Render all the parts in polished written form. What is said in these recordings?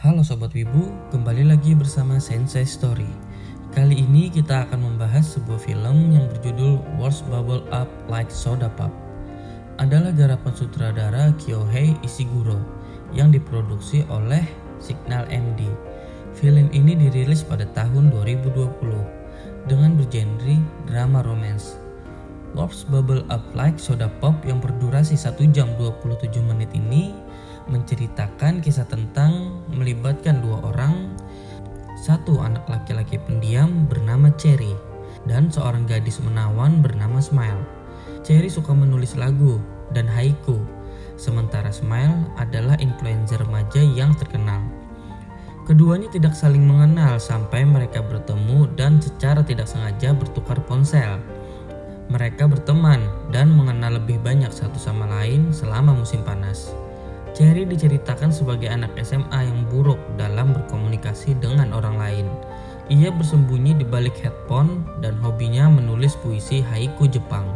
Halo Sobat Wibu, kembali lagi bersama Sensei Story. Kali ini kita akan membahas sebuah film yang berjudul Words Bubble Up Like Soda Pop. Adalah garapan sutradara Kyohei Ishiguro yang diproduksi oleh Signal MD. Film ini dirilis pada tahun 2020 dengan bergenre drama romance. Words Bubble Up Like Soda Pop yang berdurasi 1 jam 27 menit ini menceritakan kisah tentang melibatkan dua orang, satu anak laki-laki pendiam bernama Cherry dan seorang gadis menawan bernama Smile. Cherry suka menulis lagu dan haiku, sementara Smile adalah influencer remaja yang terkenal. Keduanya tidak saling mengenal sampai mereka bertemu dan secara tidak sengaja bertukar ponsel. Mereka berteman dan mengenal lebih banyak satu sama lain selama musim panas. Cherry diceritakan sebagai anak SMA yang buruk dalam berkomunikasi dengan orang lain. Ia bersembunyi di balik headphone dan hobinya menulis puisi haiku Jepang.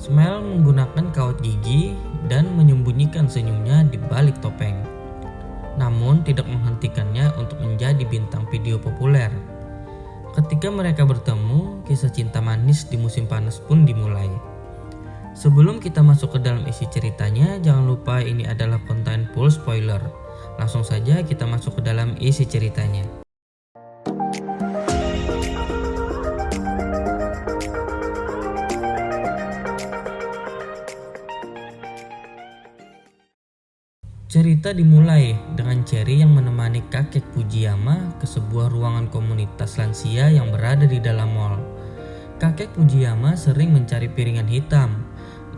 Smile menggunakan kawat gigi dan menyembunyikan senyumnya di balik topeng, namun tidak menghentikannya untuk menjadi bintang video populer. Ketika mereka bertemu, kisah cinta manis di musim panas pun dimulai. Sebelum kita masuk ke dalam isi ceritanya, jangan lupa ini adalah konten full spoiler. Langsung saja kita masuk ke dalam isi ceritanya. Cerita dimulai dengan Cherry yang menemani kakek Fujiyama ke sebuah ruangan komunitas lansia yang berada di dalam mall. Kakek Fujiyama sering mencari piringan hitam,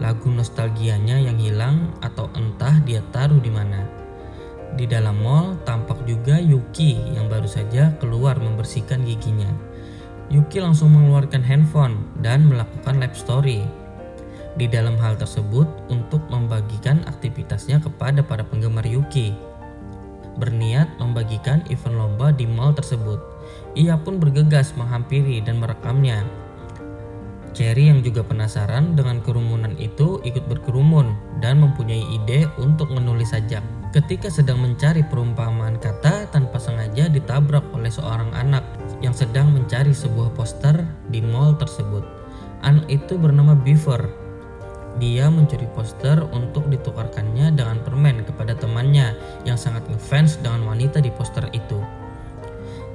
lagu nostalgianya yang hilang atau entah dia taruh di mana. Di dalam mall tampak juga Yuki yang baru saja keluar membersihkan giginya. Yuki langsung mengeluarkan handphone dan melakukan live story di dalam hal tersebut untuk membagikan aktivitasnya kepada para penggemar Yuki. Berniat membagikan event lomba di mall tersebut. Ia pun bergegas menghampiri dan merekamnya. Cherry yang juga penasaran dengan kerumunan itu ikut berkerumun dan mempunyai ide untuk menulis sajak. Ketika sedang mencari perumpamaan kata, tanpa sengaja ditabrak oleh seorang anak yang sedang mencari sebuah poster di mall tersebut. Anak itu bernama Beaver. Dia mencuri poster untuk ditukarkannya dengan permen kepada temannya yang sangat ngefans dengan wanita di poster itu.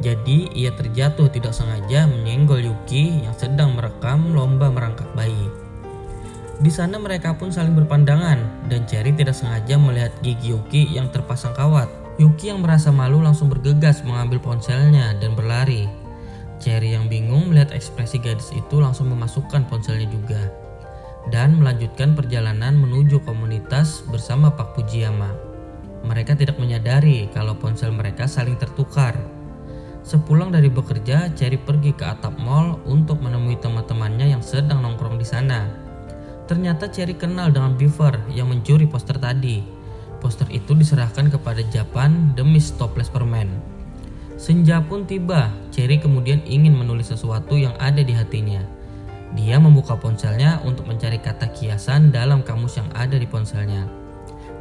Jadi ia terjatuh tidak sengaja menyenggol Yuki yang sedang merekam lomba merangkak bayi. Di sana mereka pun saling berpandangan dan Cherry tidak sengaja melihat gigi Yuki yang terpasang kawat. Yuki yang merasa malu langsung bergegas mengambil ponselnya dan berlari. Cherry yang bingung melihat ekspresi gadis itu langsung memasukkan ponselnya juga dan melanjutkan perjalanan menuju komunitas bersama Pak Fujiyama. Mereka tidak menyadari kalau ponsel mereka saling tertukar. Sepulang dari bekerja, Cherry pergi ke atap mall untuk menemui teman-temannya yang sedang nongkrong di sana. Ternyata Cherry kenal dengan Beaver yang mencuri poster tadi. Poster itu diserahkan kepada Japan demi stoples permen. Senja pun tiba. Cherry kemudian ingin menulis sesuatu yang ada di hatinya. Dia membuka ponselnya untuk mencari kata kiasan dalam kamus yang ada di ponselnya.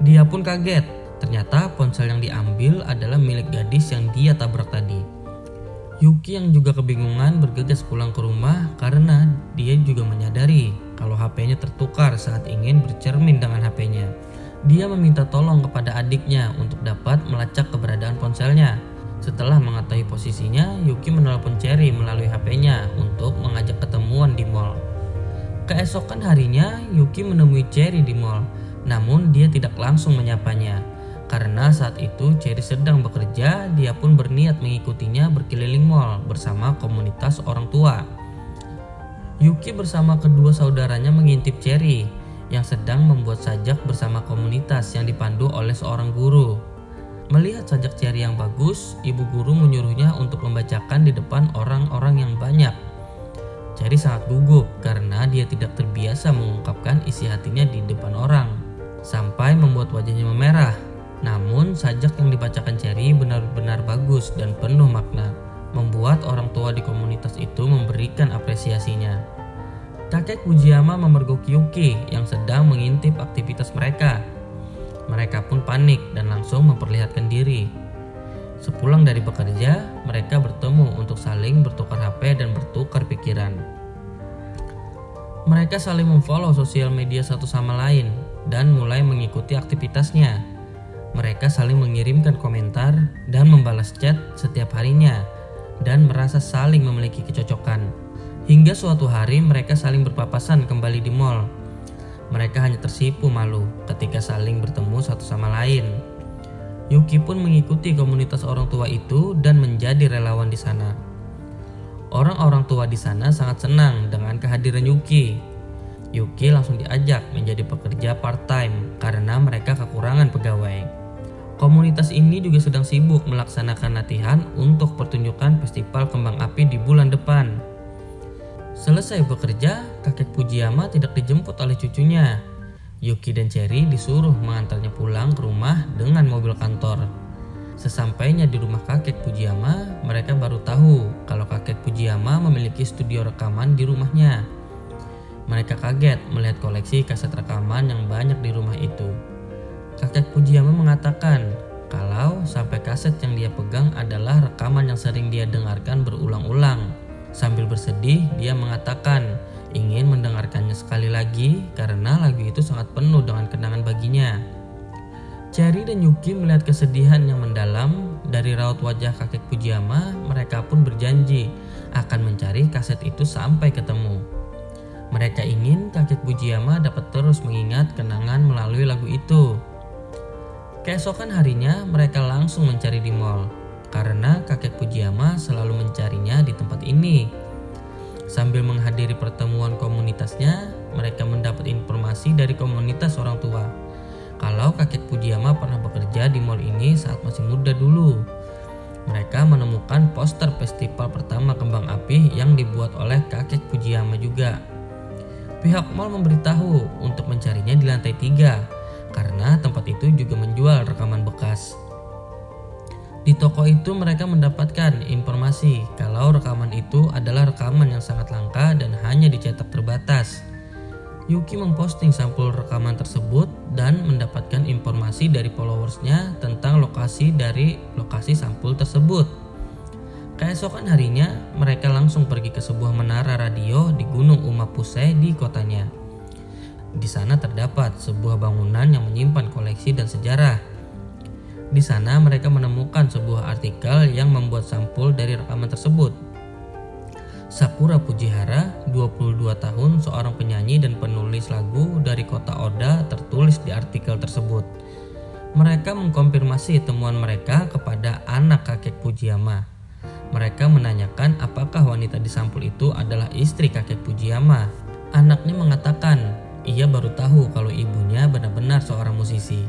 Dia pun kaget. Ternyata ponsel yang diambil adalah milik gadis yang dia tabrak tadi. Yuki yang juga kebingungan bergegas pulang ke rumah karena dia juga menyadari kalau HP-nya tertukar saat ingin bercermin dengan HP-nya. Dia meminta tolong kepada adiknya untuk dapat melacak keberadaan ponselnya. Setelah mengetahui posisinya, Yuki menelpon Cherry melalui HP-nya untuk mengajak ketemuan di mall. Keesokan harinya, Yuki menemui Cherry di mall, namun dia tidak langsung menyapanya. Karena saat itu Cherry sedang bekerja, dia pun berniat mengikutinya berkeliling mall bersama komunitas orang tua. Yuki bersama kedua saudaranya mengintip Cherry yang sedang membuat sajak bersama komunitas yang dipandu oleh seorang guru. Melihat sajak Cherry yang bagus, ibu guru menyuruhnya untuk membacakan di depan orang-orang yang banyak. Cherry sangat gugup karena dia tidak terbiasa mengungkapkan isi hatinya di depan orang, sampai membuat wajahnya memerah. Namun sajak yang dibacakan Cherry benar-benar bagus dan penuh makna, membuat orang tua di komunitas itu memberikan apresiasinya. Kakek Fujiyama memergoki Yuki yang sedang mengintip aktivitas mereka. Mereka pun panik dan langsung memperlihatkan diri. Sepulang dari bekerja, mereka bertemu untuk saling bertukar HP dan bertukar pikiran. Mereka saling memfollow sosial media satu sama lain dan mulai mengikuti aktivitasnya. Mereka saling mengirimkan komentar dan membalas chat setiap harinya dan merasa saling memiliki kecocokan. Hingga suatu hari mereka saling berpapasan kembali di mall. Mereka hanya tersipu malu ketika saling bertemu satu sama lain. Yuki pun mengikuti komunitas orang tua itu dan menjadi relawan di sana. Orang-orang tua di sana sangat senang dengan kehadiran Yuki. Yuki langsung diajak menjadi pekerja part-time karena mereka kekurangan pegawai. Komunitas ini juga sedang sibuk melaksanakan latihan untuk pertunjukan festival kembang api di bulan depan. Selesai bekerja, kakek Fujiyama tidak dijemput oleh cucunya. Yuki dan Cherry disuruh mengantarnya pulang ke rumah dengan mobil kantor. Sesampainya di rumah kakek Fujiyama, mereka baru tahu kalau kakek Fujiyama memiliki studio rekaman di rumahnya. Mereka kaget melihat koleksi kaset rekaman yang banyak di rumah itu. Kakek Fujiyama mengatakan kalau sampai kaset yang dia pegang adalah rekaman yang sering dia dengarkan berulang-ulang. Sambil bersedih, dia mengatakan ingin mendengarkannya sekali lagi karena lagu itu sangat penuh dengan kenangan baginya. Cherry dan Yuki melihat kesedihan yang mendalam dari raut wajah kakek Fujiyama. Mereka pun berjanji akan mencari kaset itu sampai ketemu. Mereka ingin kakek Fujiyama dapat terus mengingat kenangan melalui lagu itu. Keesokan harinya mereka langsung mencari di mall karena kakek Fujiyama selalu mencarinya di tempat ini. Sambil menghadiri pertemuan komunitasnya, mereka mendapat informasi dari komunitas orang tua kalau kakek Fujiyama pernah bekerja di mall ini saat masih muda dulu. Mereka menemukan poster festival pertama kembang api yang dibuat oleh kakek Fujiyama juga. Pihak mall memberitahu untuk mencarinya di lantai 3 karena tempat itu juga menjual rekaman bekas. Di toko itu mereka mendapatkan informasi kalau rekaman itu adalah rekaman yang sangat langka dan hanya dicetak terbatas. Yuki memposting sampul rekaman tersebut dan mendapatkan informasi dari followersnya tentang lokasi sampul tersebut. Keesokan harinya, mereka langsung pergi ke sebuah menara radio di Gunung Umapuse di kotanya. Di sana terdapat sebuah bangunan yang menyimpan koleksi dan sejarah. Di sana mereka menemukan sebuah artikel yang membuat sampul dari rekaman tersebut. Sakura Fujihara, 22 tahun, seorang penyanyi dan penulis lagu dari kota Oda, tertulis di artikel tersebut. Mereka mengkonfirmasi temuan mereka kepada anak kakek Fujiyama. Mereka menanyakan apakah wanita di sampul itu adalah istri kakek Fujiyama. Anaknya mengatakan ia baru tahu kalau ibunya benar-benar seorang musisi.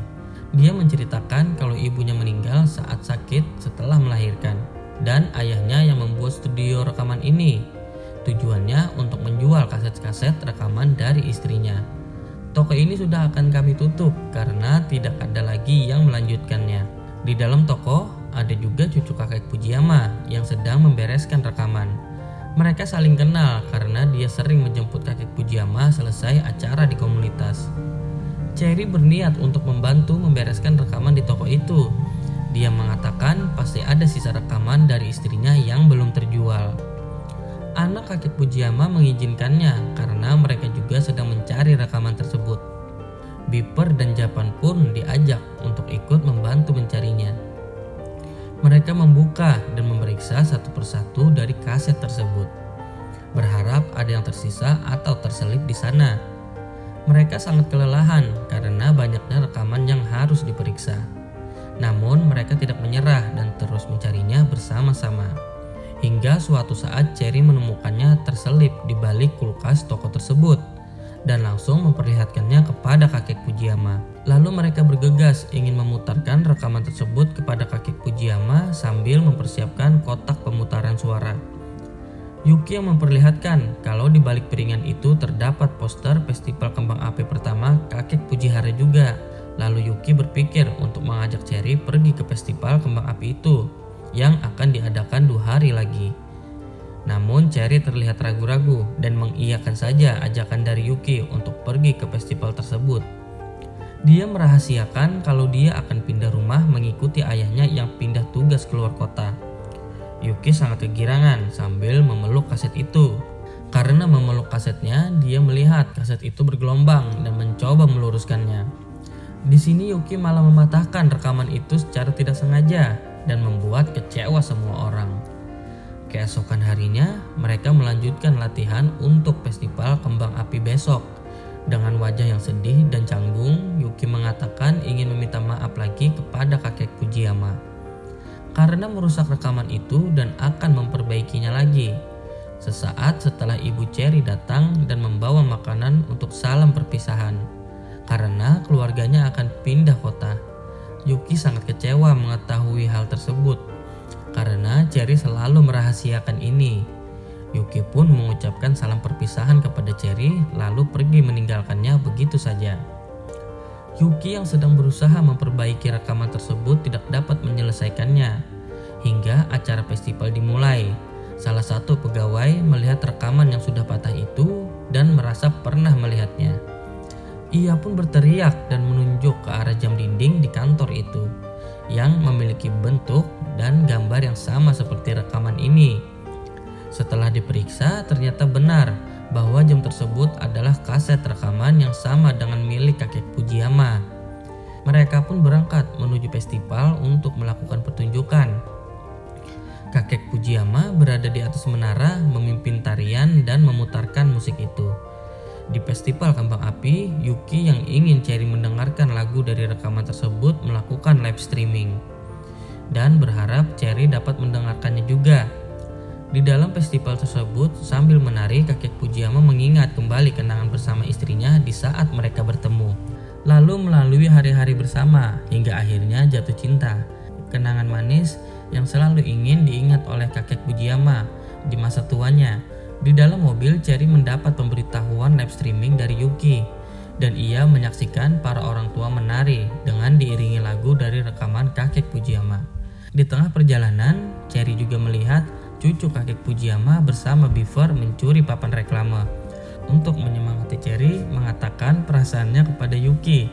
Dia menceritakan kalau ibunya meninggal saat sakit setelah melahirkan dan ayahnya yang membuat studio rekaman ini. Tujuannya untuk menjual kaset-kaset rekaman dari istrinya. Toko ini sudah akan kami tutup karena tidak ada lagi yang melanjutkannya. Di dalam toko ada juga cucu kakek Fujiyama yang sedang membereskan rekaman. Mereka saling kenal karena dia sering menjemput kakek Fujiyama selesai acara di komunitas. Cherry berniat untuk membantu membereskan rekaman di toko itu. Dia mengatakan pasti ada sisa rekaman dari istrinya yang belum terjual. Anak kakek Fujiyama mengizinkannya karena mereka juga sedang mencari rekaman tersebut. Beeper dan Japan pun diajak untuk ikut membantu mencarinya. Mereka membuka dan memeriksa satu persatu dari kaset tersebut, berharap ada yang tersisa atau terselip di sana. Mereka sangat kelelahan karena banyaknya rekaman yang harus diperiksa. Namun mereka tidak menyerah dan terus mencarinya bersama-sama. Hingga suatu saat Cherry menemukannya terselip di balik kulkas toko tersebut dan langsung memperlihatkannya kepada kakek Fujiyama. Lalu mereka bergegas ingin memutarkan rekaman tersebut kepada kakek Fujiyama sambil mempersiapkan kotak pemutaran suara. Yuki yang memperlihatkan kalau di balik piringan itu terdapat poster festival kembang api pertama kakek Fujihara juga. Lalu Yuki berpikir untuk mengajak Cherry pergi ke festival kembang api itu yang akan diadakan 2 hari lagi. Namun Cherry terlihat ragu-ragu dan mengiyakan saja ajakan dari Yuki untuk pergi ke festival tersebut. Dia merahasiakan kalau dia akan pindah rumah mengikuti ayahnya yang pindah tugas keluar kota. Yuki sangat kegirangan sambil memeluk kaset itu. Karena memeluk kasetnya, dia melihat kaset itu bergelombang dan mencoba meluruskannya. Di sini Yuki malah mematahkan rekaman itu secara tidak sengaja dan membuat kecewa semua orang. Keesokan harinya, mereka melanjutkan latihan untuk festival kembang api besok. Dengan wajah yang sedih dan canggung, Yuki mengatakan ingin meminta maaf lagi kepada kakek Fujiyama karena merusak rekaman itu dan akan memperbaikinya lagi. Sesaat setelah ibu Cherry datang dan membawa makanan untuk salam perpisahan karena keluarganya akan pindah kota. Yuki sangat kecewa mengetahui hal tersebut karena Cherry selalu merahasiakan ini. Yuki pun mengucapkan salam perpisahan kepada Cherry lalu pergi meninggalkannya begitu saja. Yuki yang sedang berusaha memperbaiki rekaman tersebut tidak dapat menyelesaikannya. Hingga acara festival dimulai. Salah satu pegawai melihat rekaman yang sudah patah itu dan merasa pernah melihatnya. Ia pun berteriak dan menunjuk ke arah jam dinding di kantor itu yang memiliki bentuk dan gambar yang sama seperti rekaman ini. Setelah diperiksa, ternyata benar bahwa jam tersebut adalah kaset rekaman yang sama dengan milik kakek Fujiyama. Mereka pun berangkat menuju festival untuk melakukan pertunjukan. Kakek Fujiyama berada di atas menara memimpin tarian dan memutarkan musik itu. Di festival kembang api, Yuki yang ingin Cherry mendengarkan lagu dari rekaman tersebut melakukan live streaming dan berharap Cherry dapat mendengarkannya juga. Di dalam festival tersebut, sambil menari, kakek Fujiyama mengingat kembali kenangan bersama istrinya di saat mereka bertemu. Lalu melalui hari-hari bersama, hingga akhirnya jatuh cinta. Kenangan manis yang selalu ingin diingat oleh kakek Fujiyama di masa tuanya. Di dalam mobil, Cherry mendapat pemberitahuan live streaming dari Yuki. Dan ia menyaksikan para orang tua menari dengan diiringi lagu dari rekaman kakek Fujiyama. Di tengah perjalanan, Cherry juga melihat cucu kakek Fujiyama bersama Beaver mencuri papan reklame. Untuk menyemangati Cherry, mengatakan perasaannya kepada Yuki.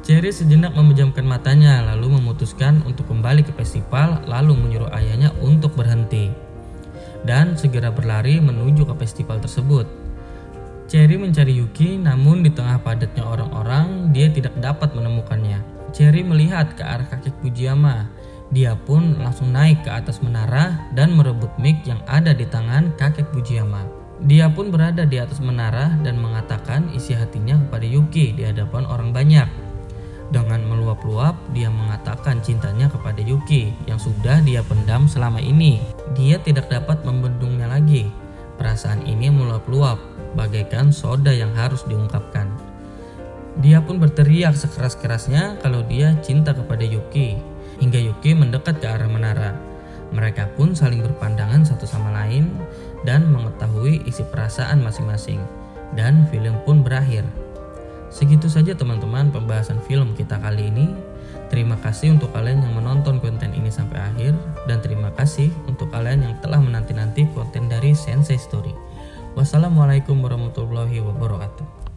Cherry sejenak memejamkan matanya lalu memutuskan untuk kembali ke festival lalu menyuruh ayahnya untuk berhenti dan segera berlari menuju ke festival tersebut. Cherry mencari Yuki, namun di tengah padatnya orang-orang dia tidak dapat menemukannya. Cherry melihat ke arah kakek Fujiyama. Dia pun langsung naik ke atas menara dan merebut mic yang ada di tangan kakek Fujiyama. Dia pun berada di atas menara dan mengatakan isi hatinya kepada Yuki di hadapan orang banyak. Dengan meluap-luap, dia mengatakan cintanya kepada Yuki yang sudah dia pendam selama ini. Dia tidak dapat membendungnya lagi. Perasaan ini meluap-luap, bagaikan soda yang harus diungkapkan. Dia pun berteriak sekeras-kerasnya kalau dia cinta kepada Yuki. Hingga Yuki mendekat ke arah menara. Mereka pun saling berpandangan satu sama lain dan mengetahui isi perasaan masing-masing. Dan film pun berakhir. Segitu saja teman-teman pembahasan film kita kali ini. Terima kasih untuk kalian yang menonton konten ini sampai akhir. Dan terima kasih untuk kalian yang telah menanti-nanti konten dari Sensei Story. Wassalamualaikum warahmatullahi wabarakatuh.